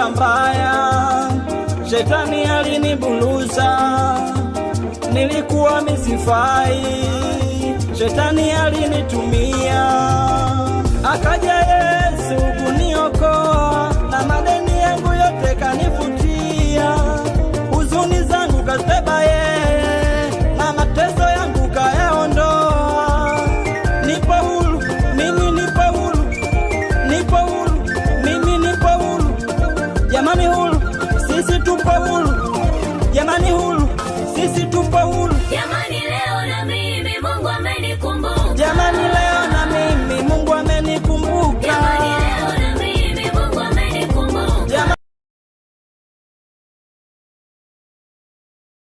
sura mbaya, shetani alinibuluza, nilikuwa misifai, shetani alinitumia. Akaja Yesu kuniokoa, na madeni yangu yote kanifutia, huzuni zangu kazibeba yeye, na mateso yangu kayaondoa. Nipo huru, mimi nipo huru, nipo huru, mimi nipo huru. Jamani huru, sisi tupo huru. Jamani huru, sisi tupo huru.